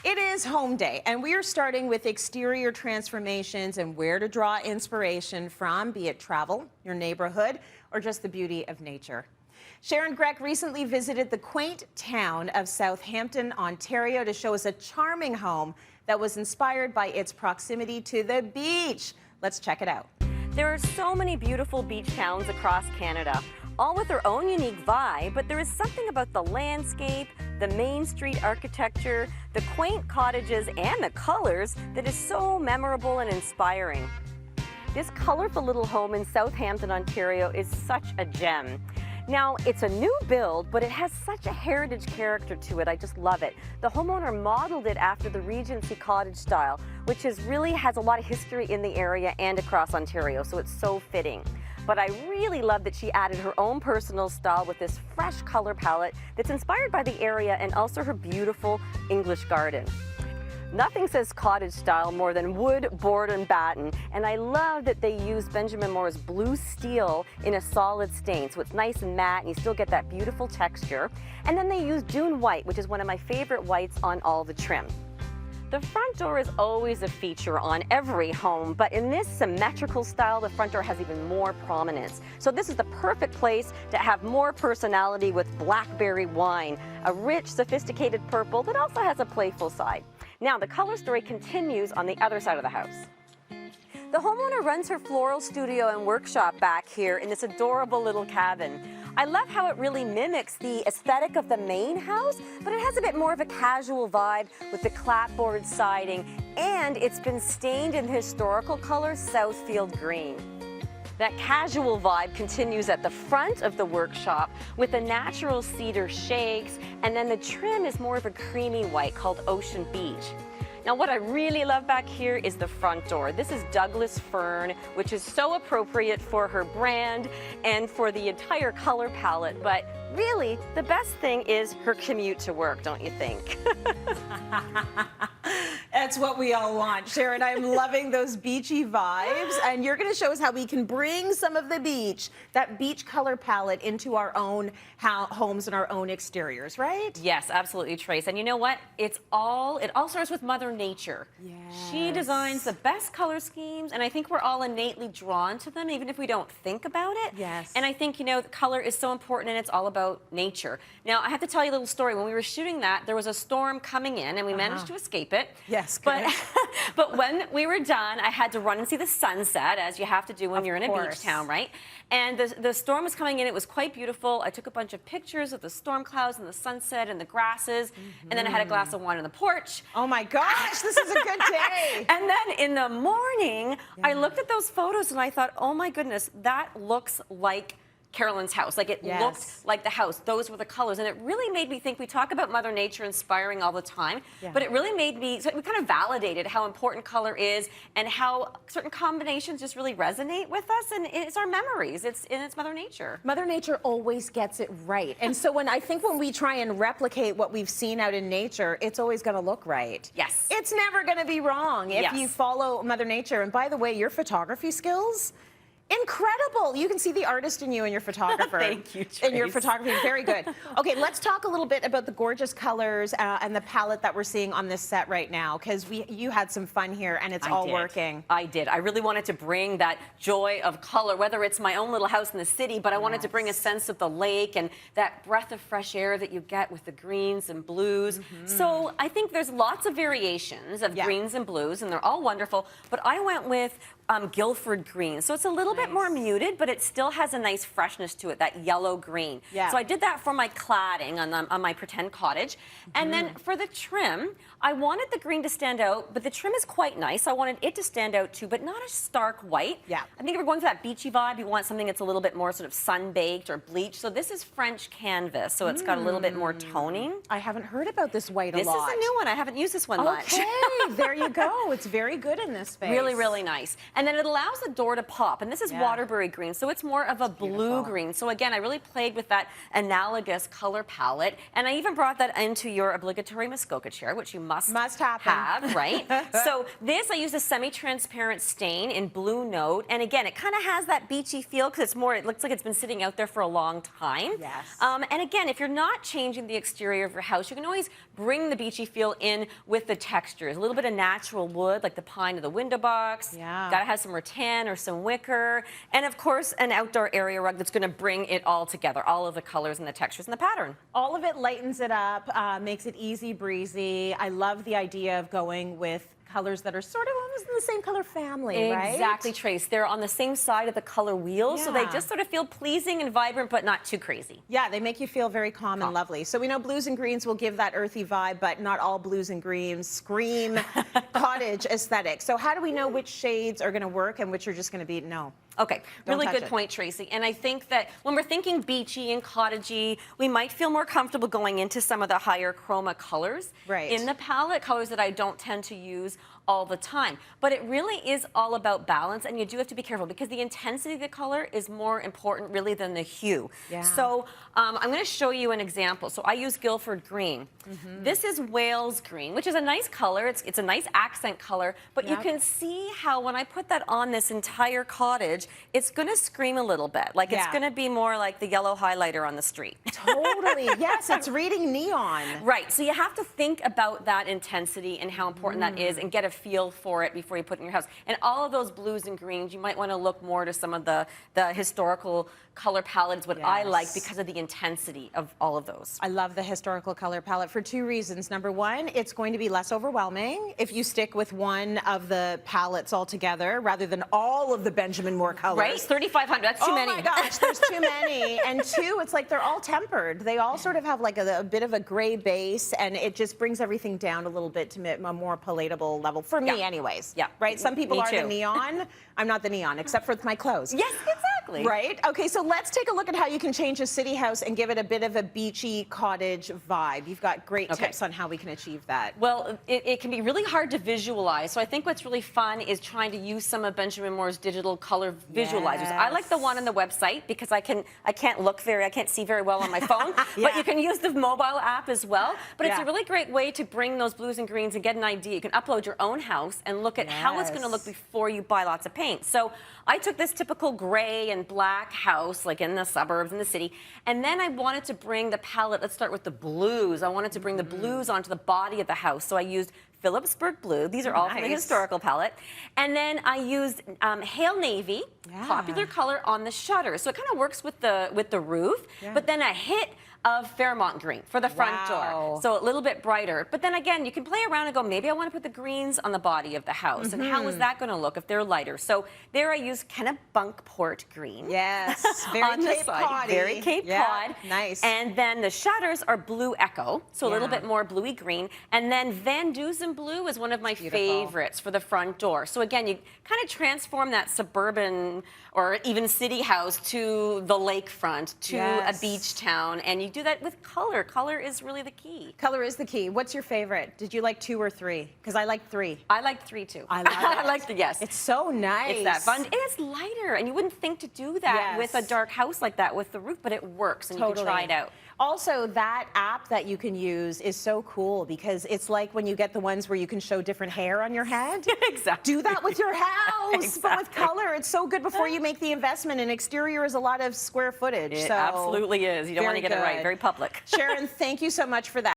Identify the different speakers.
Speaker 1: It is home day, and we are starting with exterior transformations and where to draw inspiration from, be it travel, your neighborhood, or just the beauty of nature. Sharon Grech recently visited the quaint town of Southampton, Ontario, to show us a charming home that was inspired by its proximity to the beach. Let's check it out.
Speaker 2: There are so many beautiful beach towns across Canada, all with their own unique vibe, but there is something about the landscape, the Main Street architecture, the quaint cottages, and the colors that is so memorable and inspiring. This colorful little home in Southampton, Ontario is such a gem. Now, it's a new build, but it has such a heritage character to it. I just love it. The homeowner modeled it after the Regency cottage style, which really has a lot of history in the area and across Ontario, so it's so fitting. But I really love that she added her own personal style with this fresh color palette that's inspired by the area and also her beautiful English garden. Nothing says cottage style more than wood, board, and batten, and I love that they used Benjamin Moore's blue steel in a solid stain, so it's nice and matte and you still get that beautiful texture. And then they used Dune white, which is one of my favorite whites on all the trim. The front door is always a feature on every home, but in this symmetrical style, the front door has even more prominence. So this is the perfect place to have more personality with blackberry wine, a rich, sophisticated purple that also has a playful side. Now, the color story continues on the other side of the house. The homeowner runs her floral studio and workshop back here in this adorable little cabin. I love how it really mimics the aesthetic of the main house, but it has a bit more of a casual vibe with the clapboard siding, and it's been stained in the historical color Southfield green. That casual vibe continues at the front of the workshop with the natural cedar shakes, and then the trim is more of a creamy white called Ocean Beach. Now, what I really love back here is the front door. This is Douglas Fern, which is so appropriate for her brand and for the entire color palette, but really, the best thing is her commute to work, don't you think?
Speaker 1: That's what we all want. Sharon, I'm loving those beachy vibes, and you're going to show us how we can bring some of the beach, that beach color palette, into our own homes and our own exteriors, right?
Speaker 2: Yes, absolutely, Trace. And you know what? It all starts with Mother Nature.
Speaker 1: Yes.
Speaker 2: She designs the best color schemes, and I think we're all innately drawn to them, even if we don't think about it.
Speaker 1: Yes.
Speaker 2: And I think, you know, the color is so important, and it's all about nature. Now, I have to tell you a little story. When we were shooting that, there was a storm coming in, and we managed to escape it.
Speaker 1: Yes,
Speaker 2: but when we were done, I had to run and see the sunset, as you have to do when you're in a beach town, right? And the storm was coming in. It was quite beautiful. I took a bunch of pictures of the storm clouds and the sunset and the grasses, and then I had a glass of wine on the porch.
Speaker 1: Oh my gosh, this is a good day.
Speaker 2: And then in the morning, I looked at those photos and I thought, oh my goodness, that looks like Carolyn's house. Like, it looked like the house. Those were the colors. And it really made me think, we talk about Mother Nature inspiring all the time, but it really made me, so we kind of validated how important color is and how certain combinations just really resonate with us, and it's our memories. It's Mother Nature.
Speaker 1: Mother Nature always gets it right. And so when we try and replicate what we've seen out in nature, it's always going to look right.
Speaker 2: Yes.
Speaker 1: It's never going to be wrong if you follow Mother Nature. And by the way, your photography skills, incredible. You can see the artist in you and your photographer.
Speaker 2: Thank you, Trace.
Speaker 1: And your photography, very good. Okay, let's talk a little bit about the gorgeous colors and the palette that we're seeing on this set right now, because you had some fun here and it's all working.
Speaker 2: I did. I really wanted to bring that joy of color, whether it's my own little house in the city, but I wanted to bring a sense of the lake and that breath of fresh air that you get with the greens and blues. So I think there's lots of variations of greens and blues, and they're all wonderful, but I went with Guilford green. So it's a little bit more muted, but it still has a nice freshness to it, that yellow green. So I did that for my cladding on my pretend cottage. And then for the trim, I wanted the green to stand out, but the trim is quite nice. I wanted it to stand out too, but not a stark white. I think if we're going for that beachy vibe, you want something that's a little bit more sort of sun-baked or bleached. So this is French canvas, so it's got a little bit more toning.
Speaker 1: I haven't heard about this white a lot.
Speaker 2: This is a new one. I haven't used this one much.
Speaker 1: Okay, there you go. It's very good in this space.
Speaker 2: Really, really nice. And then it allows the door to pop. And this is is Waterbury green, so it's more of a blue green. So again, I really played with that analogous color palette, and I even brought that into your obligatory Muskoka chair, which you must have, right? So this, I used a semi-transparent stain in Blue Note, and again, it kind of has that beachy feel because it looks like it's been sitting out there for a long time.
Speaker 1: Yes.
Speaker 2: And again, if you're not changing the exterior of your house, you can always bring the beachy feel in with the textures. A little bit of natural wood, like the pine of the window box.
Speaker 1: Yeah.
Speaker 2: Gotta have some rattan or some wicker. And of course, an outdoor area rug that's gonna bring it all together, all of the colors and the textures and the pattern.
Speaker 1: All of it lightens it up, makes it easy breezy. I love the idea of going with colors that are sort of almost in the same color family, right?
Speaker 2: Exactly, Trace. They're on the same side of the color wheel, so they just sort of feel pleasing and vibrant, but not too crazy.
Speaker 1: Yeah, they make you feel very calm and lovely. So we know blues and greens will give that earthy vibe, but not all blues and greens scream cottage aesthetic. So how do we know which shades are going to work and which are just going to be no?
Speaker 2: Okay, really good point, Tracy. And I think that when we're thinking beachy and cottagey, we might feel more comfortable going into some of the higher chroma colors in the palette, colors that I don't tend to use all the time. But it really is all about balance, and you do have to be careful because the intensity of the color is more important really than the hue.
Speaker 1: Yeah.
Speaker 2: So I'm going to show you an example. So I use Guilford green. This is Wales green, which is a nice color. It's a nice accent color, but you can see how when I put that on this entire cottage, it's going to scream a little bit. Like it's going to be more like the yellow highlighter on the street.
Speaker 1: Totally. Yes, it's reading neon.
Speaker 2: Right. So you have to think about that intensity and how important that is and get a feel for it before you put it in your house. And all of those blues and greens, you might want to look more to some of the historical color palettes, what I like because of the intensity of all of those.
Speaker 1: I love the historical color palette for two reasons. Number one, it's going to be less overwhelming if you stick with one of the palettes altogether rather than all of the Benjamin Moore colors.
Speaker 2: Right? 3,500. That's too many.
Speaker 1: Oh my gosh, there's too many. And two, it's like they're all tempered. They all sort of have like a bit of a gray base, and it just brings everything down a little bit to a more palatable level for me, anyways.
Speaker 2: Yeah.
Speaker 1: Right? Some people
Speaker 2: Me
Speaker 1: are
Speaker 2: too.
Speaker 1: the neon. I'm not the neon, except for my clothes.
Speaker 2: Yes, exactly.
Speaker 1: Right? Okay, so let's take a look at how you can change a city house and give it a bit of a beachy cottage vibe. You've got great tips on how we can achieve that.
Speaker 2: Well, it can be really hard to visualize. So I think what's really fun is trying to use some of Benjamin Moore's digital color visualizers. I like the one on the website because I can't see very well on my phone, but you can use the mobile app as well. But it's a really great way to bring those blues and greens and get an idea. You can upload your own house and look at how it's going to look before you buy lots of paint. So I took this typical gray and black house, like in the suburbs, in the city, and then I wanted to bring the palette, let's start with the blues. I wanted to bring the blues onto the body of the house. So I used Phillipsburg blue. These are all from the historical palette. And then I used Hail Navy, popular color, on the shutters. So it kind of works with the roof, but then a hit of Fairmont green for the front door. So a little bit brighter. But then again, you can play around and go, maybe I want to put the greens on the body of the house. And how is that going to look if they're lighter? So there I used Kennebunkport green.
Speaker 1: Yes, very
Speaker 2: on
Speaker 1: Cape
Speaker 2: the side.
Speaker 1: Cod-y.
Speaker 2: Very Cape Cod.
Speaker 1: Nice.
Speaker 2: And then the shutters are Blue Echo, so a little bit more bluey green. And then Van Dusen blue is one of my favorites for the front door. So again, you kind of transform that suburban or even city house to the lakefront, to a beach town, and you do that with color. Color is really the key.
Speaker 1: Color is the key. What's your favorite? Did you like 2 or 3? Because I like 3.
Speaker 2: I like 3 too.
Speaker 1: I love it.
Speaker 2: I like the
Speaker 1: It's so nice.
Speaker 2: It's that fun. And it's lighter, and you wouldn't think to do that with a dark house like that with the roof, but it works, and you can try it out.
Speaker 1: Also, that app that you can use is so cool because it's like when you get the ones where you can show different hair on your head.
Speaker 2: Exactly.
Speaker 1: Do that with your house, but with color. It's so good before you make the investment, and exterior is a lot of square footage.
Speaker 2: It absolutely is. You don't want to get it right. Very public.
Speaker 1: Sharon, thank you so much for that.